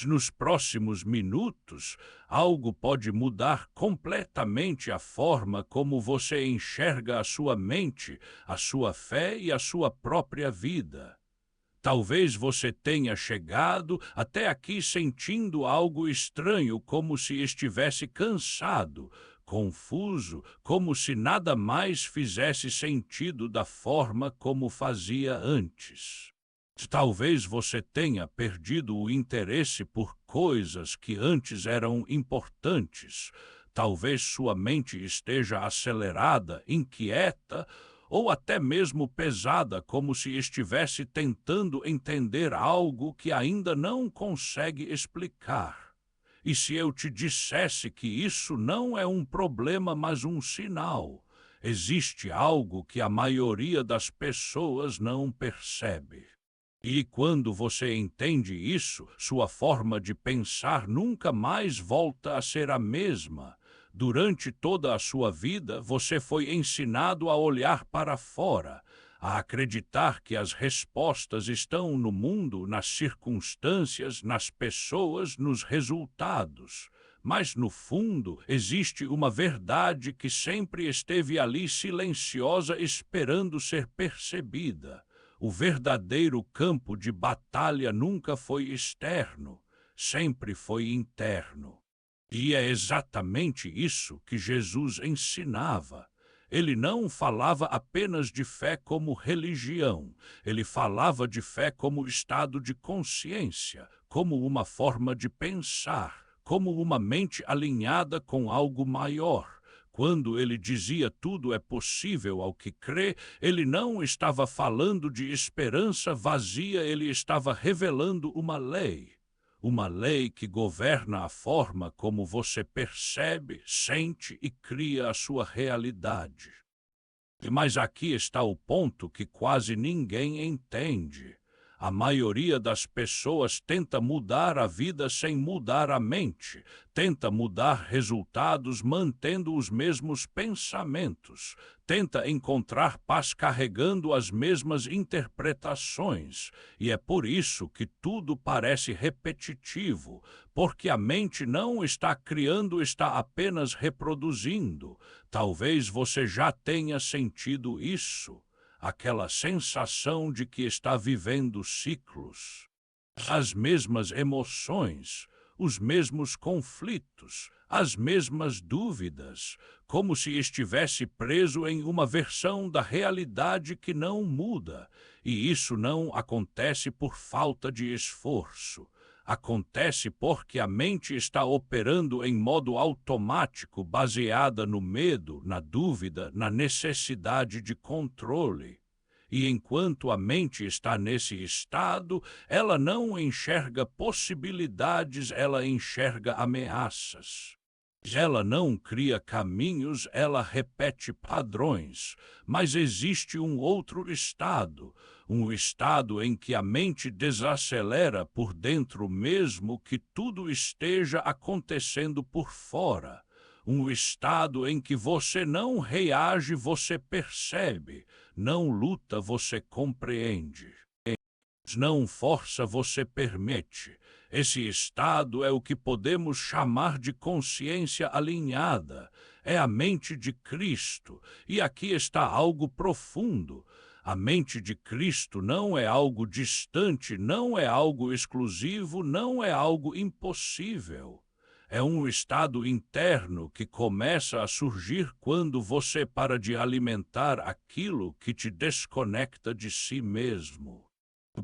Nos próximos minutos, algo pode mudar completamente a forma como você enxerga a sua mente, a sua fé e a sua própria vida. Talvez você tenha chegado até aqui sentindo algo estranho, como se estivesse cansado, confuso, como se nada mais fizesse sentido da forma como fazia antes. Talvez você tenha perdido o interesse por coisas que antes eram importantes. Talvez sua mente esteja acelerada, inquieta ou até mesmo pesada, como se estivesse tentando entender algo que ainda não consegue explicar. E se eu te dissesse que isso não é um problema, mas um sinal? Existe algo que a maioria das pessoas não percebe. E quando você entende isso, sua forma de pensar nunca mais volta a ser a mesma. Durante toda a sua vida, você foi ensinado a olhar para fora, a acreditar que as respostas estão no mundo, nas circunstâncias, nas pessoas, nos resultados. Mas, no fundo, existe uma verdade que sempre esteve ali silenciosa, esperando ser percebida. O verdadeiro campo de batalha nunca foi externo, sempre foi interno. E é exatamente isso que Jesus ensinava. Ele não falava apenas de fé como religião, ele falava de fé como estado de consciência, como uma forma de pensar, como uma mente alinhada com algo maior. Quando ele dizia tudo é possível ao que crê, ele não estava falando de esperança vazia, ele estava revelando uma lei. Uma lei que governa a forma como você percebe, sente e cria a sua realidade. Mas aqui está o ponto que quase ninguém entende. A maioria das pessoas tenta mudar a vida sem mudar a mente, tenta mudar resultados mantendo os mesmos pensamentos, tenta encontrar paz carregando as mesmas interpretações, e é por isso que tudo parece repetitivo, porque a mente não está criando, está apenas reproduzindo. Talvez você já tenha sentido isso. Aquela sensação de que está vivendo ciclos, as mesmas emoções, os mesmos conflitos, as mesmas dúvidas, como se estivesse preso em uma versão da realidade que não muda. E isso não acontece por falta de esforço. Acontece porque a mente está operando em modo automático, baseada no medo, na dúvida, na necessidade de controle. E enquanto a mente está nesse estado, ela não enxerga possibilidades, ela enxerga ameaças. Ela não cria caminhos, ela repete padrões, mas existe um outro estado, um estado em que a mente desacelera por dentro mesmo que tudo esteja acontecendo por fora. Um estado em que você não reage, você percebe, não luta, você compreende. Não força, você permite. Esse estado é o que podemos chamar de consciência alinhada. É a mente de Cristo. E aqui está algo profundo. A mente de Cristo não é algo distante, não é algo exclusivo, não é algo impossível. É um estado interno que começa a surgir quando você para de alimentar aquilo que te desconecta de si mesmo.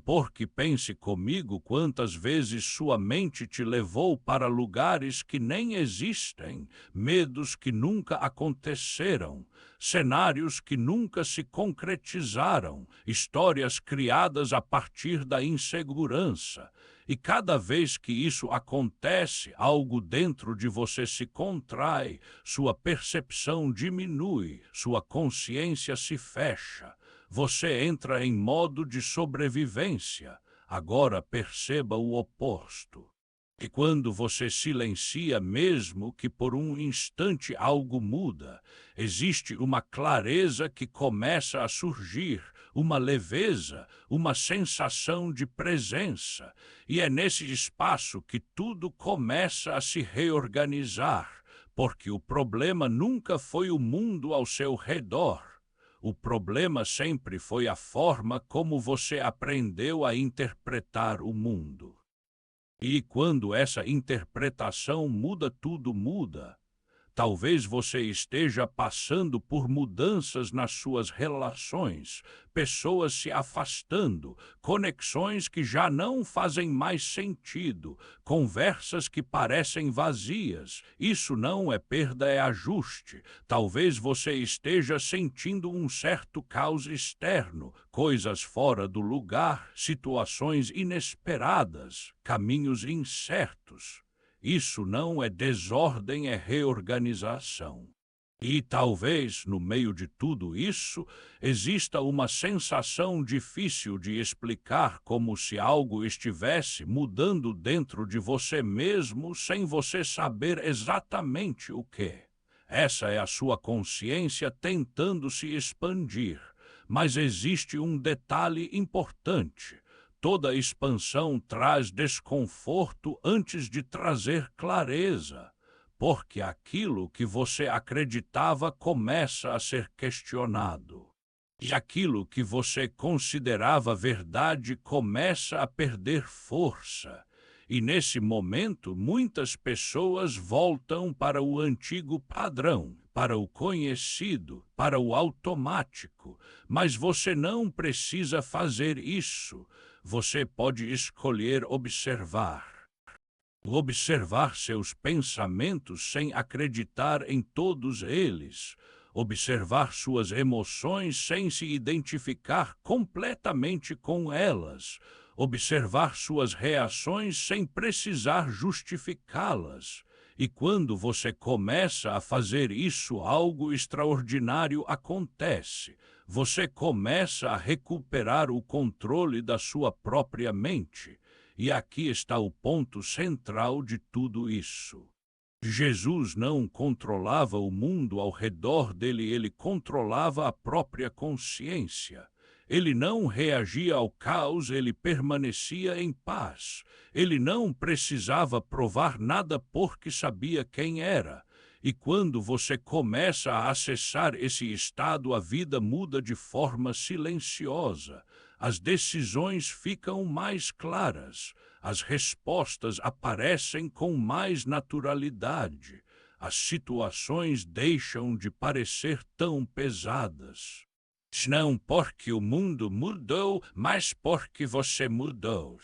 Porque pense comigo quantas vezes sua mente te levou para lugares que nem existem, medos que nunca aconteceram, cenários que nunca se concretizaram, histórias criadas a partir da insegurança. E cada vez que isso acontece, algo dentro de você se contrai, sua percepção diminui, sua consciência se fecha. Você entra em modo de sobrevivência. Agora perceba o oposto. E quando você silencia, mesmo que por um instante algo muda, existe uma clareza que começa a surgir, uma leveza, uma sensação de presença. E é nesse espaço que tudo começa a se reorganizar, porque o problema nunca foi o mundo ao seu redor. O problema sempre foi a forma como você aprendeu a interpretar o mundo. E quando essa interpretação muda, tudo muda. Talvez você esteja passando por mudanças nas suas relações, pessoas se afastando, conexões que já não fazem mais sentido, conversas que parecem vazias. Isso não é perda, é ajuste. Talvez você esteja sentindo um certo caos externo, coisas fora do lugar, situações inesperadas, caminhos incertos. Isso não é desordem, é reorganização. E talvez, no meio de tudo isso, exista uma sensação difícil de explicar, como se algo estivesse mudando dentro de você mesmo sem você saber exatamente o que. Essa é a sua consciência tentando se expandir. Mas existe um detalhe importante. Toda expansão traz desconforto antes de trazer clareza, porque aquilo que você acreditava começa a ser questionado. E aquilo que você considerava verdade começa a perder força. E nesse momento, muitas pessoas voltam para o antigo padrão, para o conhecido, para o automático. Mas você não precisa fazer isso. Você pode escolher observar. Observar seus pensamentos sem acreditar em todos eles. Observar suas emoções sem se identificar completamente com elas. Observar suas reações sem precisar justificá-las. E quando você começa a fazer isso, algo extraordinário acontece. Você começa a recuperar o controle da sua própria mente. E aqui está o ponto central de tudo isso. Jesus não controlava o mundo ao redor dele, ele controlava a própria consciência. Ele não reagia ao caos, ele permanecia em paz. Ele não precisava provar nada porque sabia quem era. E quando você começa a acessar esse estado, a vida muda de forma silenciosa. As decisões ficam mais claras. As respostas aparecem com mais naturalidade. As situações deixam de parecer tão pesadas. Não porque o mundo mudou, mas porque você mudou.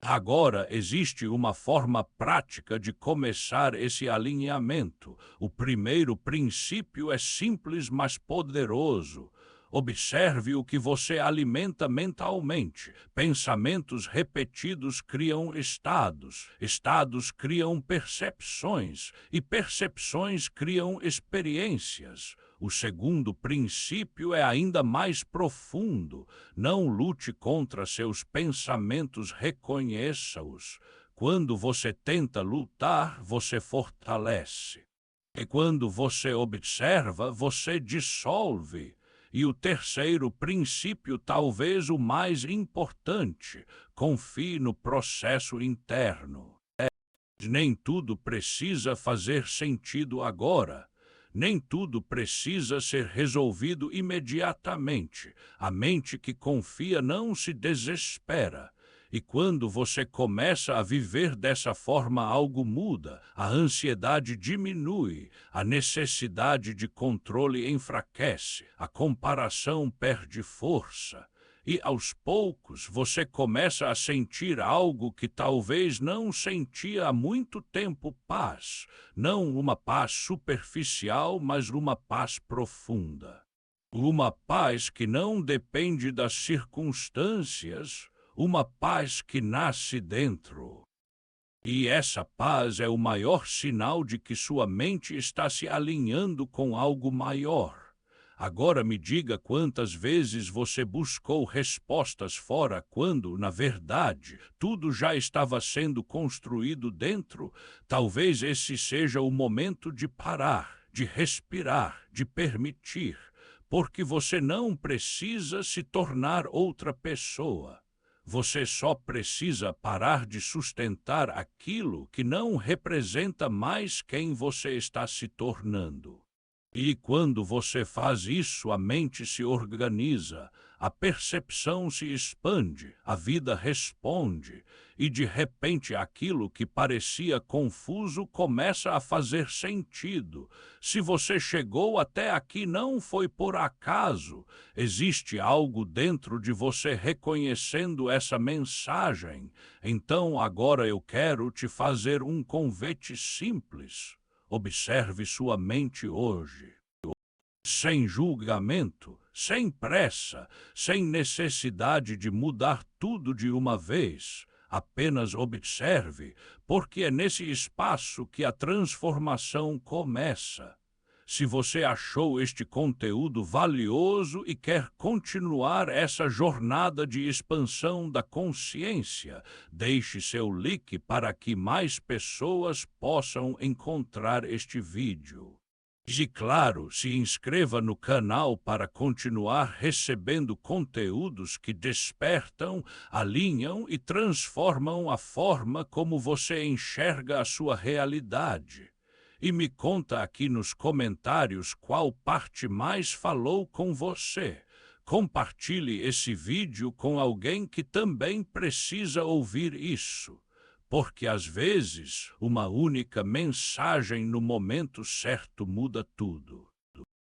Agora existe uma forma prática de começar esse alinhamento. O primeiro princípio é simples, mas poderoso. Observe o que você alimenta mentalmente. Pensamentos repetidos criam estados. Estados criam percepções. E percepções criam experiências. O segundo princípio é ainda mais profundo. Não lute contra seus pensamentos, reconheça-os. Quando você tenta lutar, você fortalece. E quando você observa, você dissolve. E o terceiro princípio, talvez o mais importante, confie no processo interno. Nem tudo precisa fazer sentido agora. Nem tudo precisa ser resolvido imediatamente. A mente que confia não se desespera. E quando você começa a viver dessa forma, algo muda. A ansiedade diminui, a necessidade de controle enfraquece, a comparação perde força. E, aos poucos, você começa a sentir algo que talvez não sentia há muito tempo: paz. Não uma paz superficial, mas uma paz profunda. Uma paz que não depende das circunstâncias, uma paz que nasce dentro. E essa paz é o maior sinal de que sua mente está se alinhando com algo maior. Agora me diga quantas vezes você buscou respostas fora quando, na verdade, tudo já estava sendo construído dentro. Talvez esse seja o momento de parar, de respirar, de permitir. porque você não precisa se tornar outra pessoa. Você só precisa parar de sustentar aquilo que não representa mais quem você está se tornando. E quando você faz isso, a mente se organiza, a percepção se expande, a vida responde, e de repente aquilo que parecia confuso começa a fazer sentido. Se você chegou até aqui não foi por acaso, existe algo dentro de você reconhecendo essa mensagem. Então agora eu quero te fazer um convite simples. Observe sua mente hoje. Sem julgamento, sem pressa, sem necessidade de mudar tudo de uma vez. Apenas observe, porque é nesse espaço que a transformação começa. Se você achou este conteúdo valioso e quer continuar essa jornada de expansão da consciência, deixe seu like para que mais pessoas possam encontrar este vídeo. E claro, se inscreva no canal para continuar recebendo conteúdos que despertam, alinham e transformam a forma como você enxerga a sua realidade. E me conta aqui nos comentários qual parte mais falou com você. Compartilhe esse vídeo com alguém que também precisa ouvir isso. Porque às vezes uma única mensagem no momento certo muda tudo.